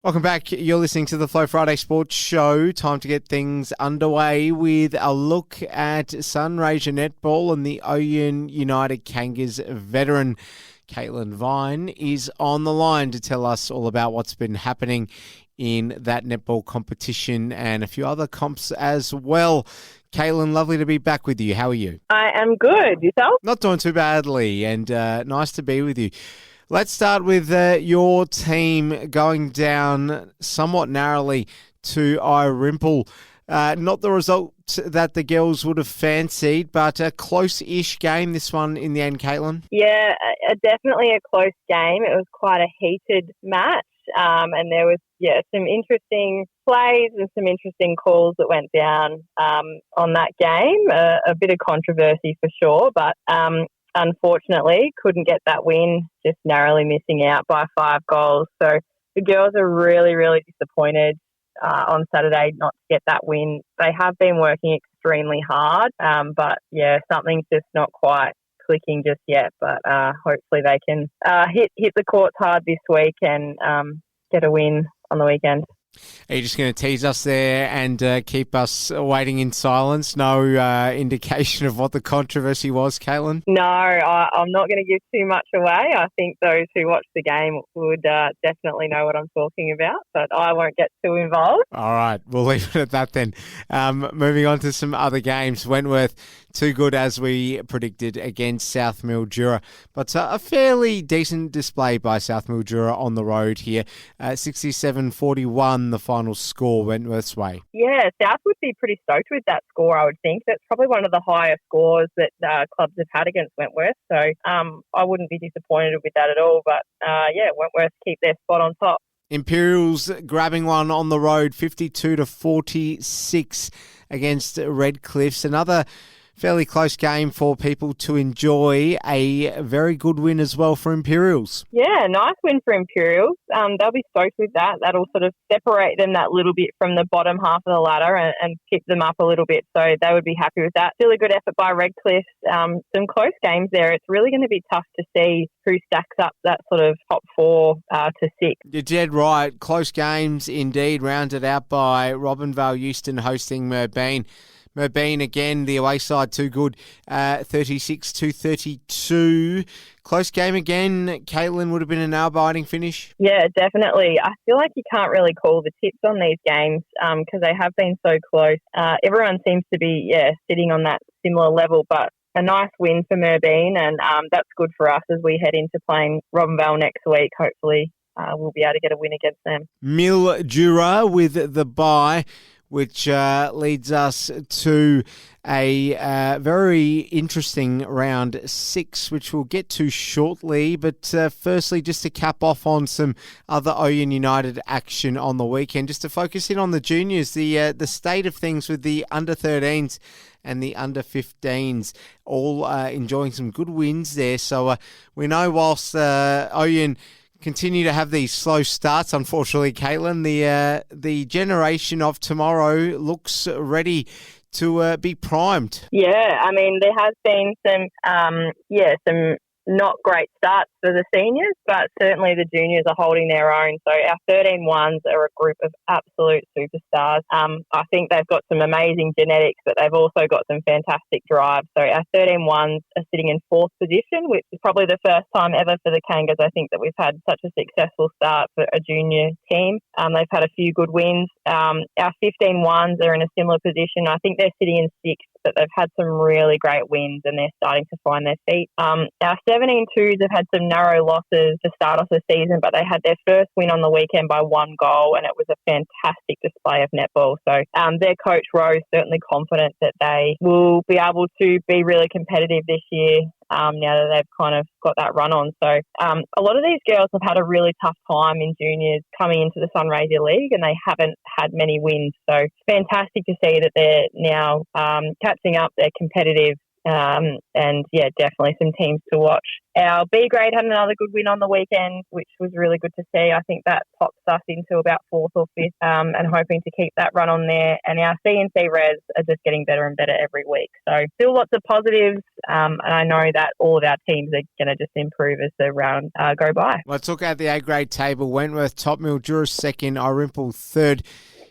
Welcome back. You're listening to the Flow Friday Sports Show. Time to get things underway with a look at Sunraysia Netball, and the Ouyen Kangas veteran Caitlin Vine is on the line to tell us all about what's been happening in that netball competition and a few other comps as well. Caitlin, lovely to be back with you. How are you? I am good. Yourself? Not doing too badly, and nice to be with you. Let's start with your team going down somewhat narrowly to Irimple. Not the result that the girls would have fancied, but a close-ish game, this one in the end, Caitlin. Yeah, definitely a close game. It was quite a heated match, and there was some interesting plays and some interesting calls that went down on that game. A bit of controversy for sure, but unfortunately couldn't get that win, just narrowly missing out by 5 goals. So the girls are really, really disappointed on Saturday not to get that win. They have been working extremely hard, but something's just not quite clicking just yet. But hopefully they can hit the courts hard this week and get a win on the weekend. Are you just going to tease us there and keep us waiting in silence? No indication of what the controversy was, Caitlin? No, I'm not going to give too much away. I think those who watch the game would definitely know what I'm talking about, but I won't get too involved. All right, we'll leave it at that then. Moving on to some other games. Wentworth, too good as we predicted against South Mildura, but a fairly decent display by South Mildura on the road here. 67-41 the final score, Wentworth's way. Yeah, South would be pretty stoked with that score, I would think. That's probably one of the highest scores that clubs have had against Wentworth, so I wouldn't be disappointed with that at all. But Wentworth keep their spot on top. Imperials grabbing one on the road, 52-46 against Redcliffs. Another fairly close game for people to enjoy. A very good win as well for Imperials. Yeah, nice win for Imperials. They'll be stoked with that. That'll sort of separate them that little bit from the bottom half of the ladder and tip them up a little bit. So they would be happy with that. Still a good effort by Redcliffe. Some close games there. It's really going to be tough to see who stacks up that sort of top 4 to 6. You're dead right. Close games indeed, rounded out by Robinvale Euston hosting Merbeen. Merbeen, again, the away side too good, 36-32. Close game again. Caitlin, would have been a nail-biting finish. Yeah, definitely. I feel like you can't really call the tips on these games because they have been so close. Everyone seems to be, sitting on that similar level, but a nice win for Merbeen, and that's good for us as we head into playing Robinvale next week. Hopefully we'll be able to get a win against them. Mildura with the bye, which leads us to a very interesting round 6, which we'll get to shortly. But firstly, just to cap off on some other Ouyen United action on the weekend, just to focus in on the juniors, the state of things with the under-13s and the under-15s, all enjoying some good wins there. So we know whilst Ouyen continue to have these slow starts, unfortunately, Caitlin, the generation of tomorrow looks ready to be primed. Yeah, I mean, there has been some not great starts for the seniors, but certainly the juniors are holding their own. So our 13-1s are a group of absolute superstars. I think they've got some amazing genetics, but they've also got some fantastic drive. So our 13-1s are sitting in 4th position, which is probably the first time ever for the Kangas, I think, that we've had such a successful start for a junior team. They've had a few good wins. Our 15-1s are in a similar position. I think they're sitting in 6th, but they've had some really great wins and they're starting to find their feet. Our 17-2s have had some narrow losses to start off the season, but they had their first win on the weekend by 1 goal, and it was a fantastic display of netball. So their coach, Rose, certainly confident that they will be able to be really competitive this year now that they've kind of got that run on. So a lot of these girls have had a really tough time in juniors coming into the Sunraysia League, and they haven't had many wins. So it's fantastic to see that they're now catching up. They're competitive. And yeah, definitely some teams to watch. Our B grade had another good win on the weekend, which was really good to see. I think that pops us into about 4th or 5th, and hoping to keep that run on there. And our C and C res are just getting better and better every week. So still lots of positives, and I know that all of our teams are going to just improve as the round go by. Let's look at the A grade table. Wentworth top, Mildura second, Irimple third,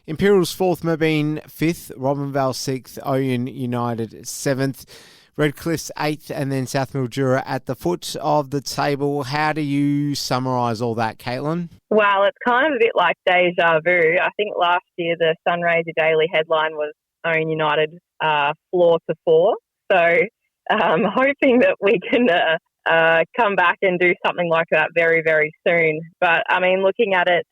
Imperials 4th, Mabine 5th, Robinvale 6th, Ouyen United 7th, Redcliffe's 8th, and then South Mildura at the foot of the table. How do you summarise all that, Caitlin? Well, it's kind of a bit like deja vu. I think last year the Sunraysia Daily headline was Ouyen United floor to 4. So hoping that we can come back and do something like that very, very soon. But, I mean, looking at it,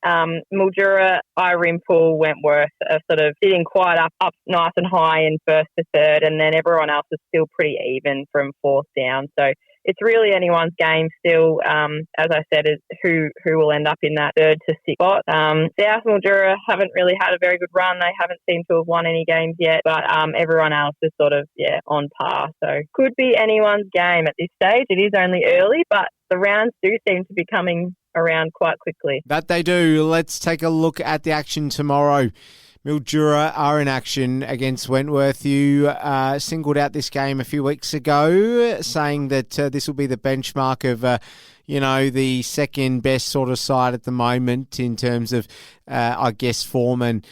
Mildura, Irimple, Wentworth are sort of sitting quite up nice and high in 1st to 3rd, and then everyone else is still pretty even from 4th down. So it's really anyone's game still, as I said, is who will end up in that 3rd to 6th spot. South Mildura haven't really had a very good run. They haven't seemed to have won any games yet, but everyone else is sort of, on par. So could be anyone's game at this stage. It is only early, but the rounds do seem to be coming around quite quickly. That they do. Let's take a look at the action tomorrow. Mildura are in action against Wentworth. You singled out this game a few weeks ago, saying that this will be the benchmark of, the second best sort of side at the moment in terms of, form and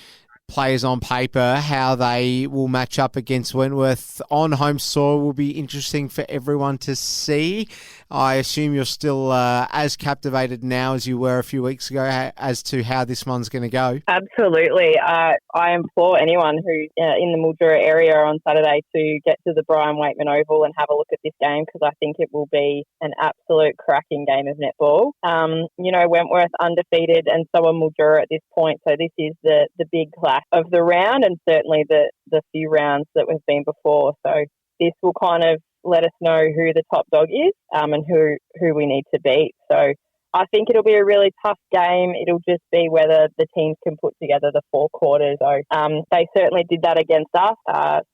players on paper. How they will match up against Wentworth on home soil will be interesting for everyone to see. I assume you're still as captivated now as you were a few weeks ago as to how this one's going to go. Absolutely. I implore anyone who's in the Mildura area on Saturday to get to the Brian Waitman Oval and have a look at this game, because I think it will be an absolute cracking game of netball. Wentworth undefeated, and so are Mildura at this point. So this is the big clash of the round, and certainly the few rounds that we've been before. So this will kind of let us know who the top dog is, and who we need to beat. So I think it'll be a really tough game. It'll just be whether the teams can put together the 4 quarters. So they certainly did that against us.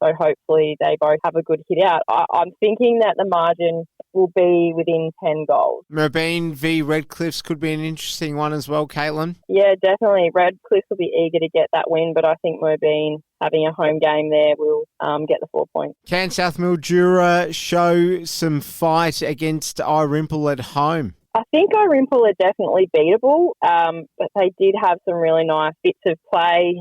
So hopefully they both have a good hit out. I'm thinking that the margin will be within 10 goals. Mabine v Redcliffe's could be an interesting one as well, Caitlin. Yeah, definitely. Redcliffe will be eager to get that win, but I think Mabine, having a home game there, will get the 4 points. Can South Mildura show some fight against Irimple at home? I think Irimple are definitely beatable, but they did have some really nice bits of play.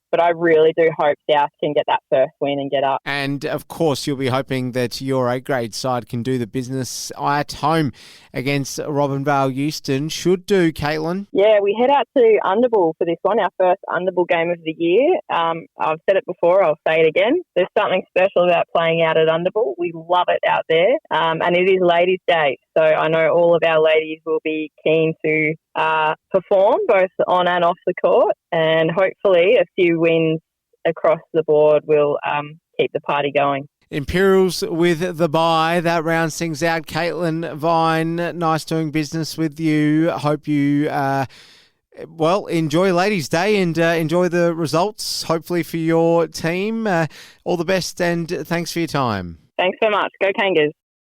But I really do hope South can get that first win and get up. And, of course, you'll be hoping that your A-grade side can do the business at home against Robinvale Euston. Should do, Caitlin. Yeah, we head out to Underbull for this one, our first Underbull game of the year. I've said it before, I'll say it again. There's something special about playing out at Underbull. We love it out there. And it is Ladies' Day, so I know all of our ladies will be keen to perform both on and off the court, and hopefully a few wins across the board will keep the party going. Imperials with the bye. That rounds things out. Caitlin Vine, nice doing business with you. Hope you enjoy Ladies' Day and enjoy the results, hopefully for your team. All the best, and thanks for your time. Thanks so much. Go Kangas.